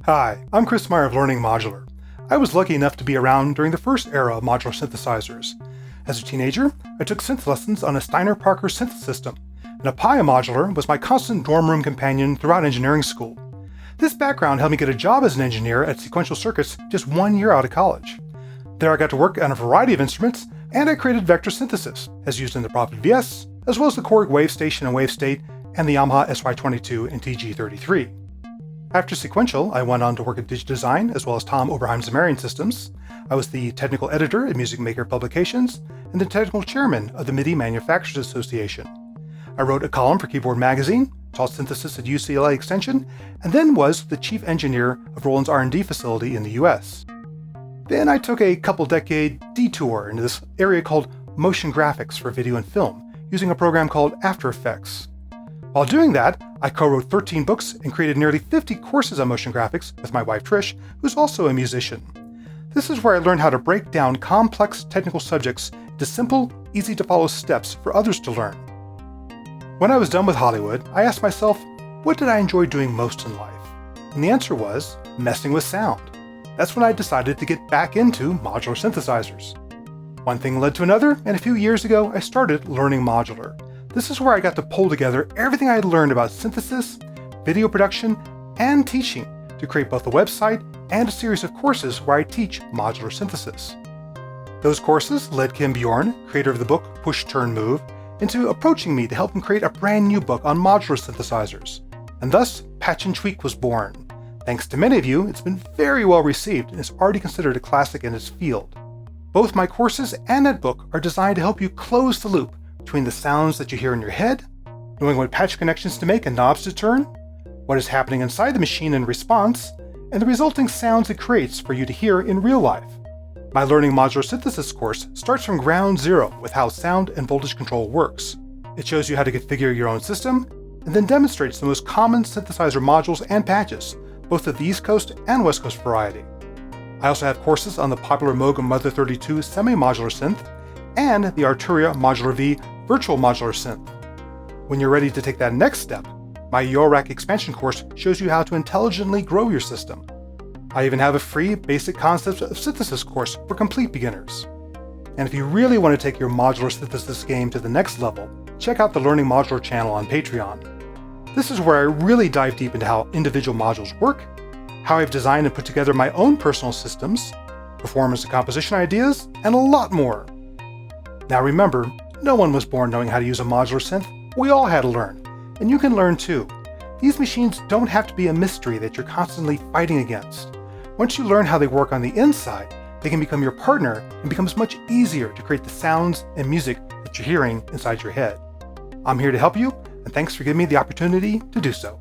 Hi, I'm Chris Meyer of Learning Modular. I was lucky enough to be around during the first era of modular synthesizers. As a teenager, I took synth lessons on a Steiner-Parker synth system, and a Pi modular was my constant dorm room companion throughout engineering school. This background helped me get a job as an engineer at Sequential Circuits just 1 year out of college. There I got to work on a variety of instruments, and I created vector synthesis, as used in the Prophet VS, as well as the Korg Wave Station and Wave State, and the Yamaha SY22 and TG33. After Sequential, I went on to work at DigiDesign, as well as Tom Oberheim's Marion Systems. I was the technical editor at Music Maker Publications, and the technical chairman of the MIDI Manufacturers Association. I wrote a column for Keyboard Magazine, taught synthesis at UCLA Extension, and then was the chief engineer of Roland's R&D facility in the US. Then I took a couple-decade detour into this area called motion graphics for video and film, using a program called After Effects. While doing that, I co-wrote 13 books and created nearly 50 courses on motion graphics with my wife Trish, who's also a musician. This is where I learned how to break down complex technical subjects into simple, easy-to-follow steps for others to learn. When I was done with Hollywood, I asked myself, what did I enjoy doing most in life? And the answer was messing with sound. That's when I decided to get back into modular synthesizers. One thing led to another, and a few years ago I started Learning Modular. This is where I got to pull together everything I had learned about synthesis, video production, and teaching to create both a website and a series of courses where I teach modular synthesis. Those courses led Kim Bjorn, creator of the book Push, Turn, Move, into approaching me to help him create a brand new book on modular synthesizers. And thus, Patch and Tweak was born. Thanks to many of you, it's been very well received and is already considered a classic in its field. Both my courses and that book are designed to help you close the loop between the sounds that you hear in your head, knowing what patch connections to make and knobs to turn, what is happening inside the machine in response, and the resulting sounds it creates for you to hear in real life. My Learning Modular Synthesis course starts from ground zero with how sound and voltage control works. It shows you how to configure your own system, and then demonstrates the most common synthesizer modules and patches, both of the East Coast and West Coast variety. I also have courses on the popular Moog Mother 32 semi-modular synth and the Arturia Modular V virtual modular synth. When you're ready to take that next step, my Eurorack expansion course shows you how to intelligently grow your system. I even have a free Basic Concepts of Synthesis course for complete beginners. And if you really want to take your modular synthesis game to the next level, check out the Learning Modular channel on Patreon. This is where I really dive deep into how individual modules work, how I've designed and put together my own personal systems, performance and composition ideas, and a lot more. Now remember, no one was born knowing how to use a modular synth. We all had to learn, and you can learn too. These machines don't have to be a mystery that you're constantly fighting against. Once you learn how they work on the inside, they can become your partner and becomes much easier to create the sounds and music that you're hearing inside your head. I'm here to help you, and thanks for giving me the opportunity to do so.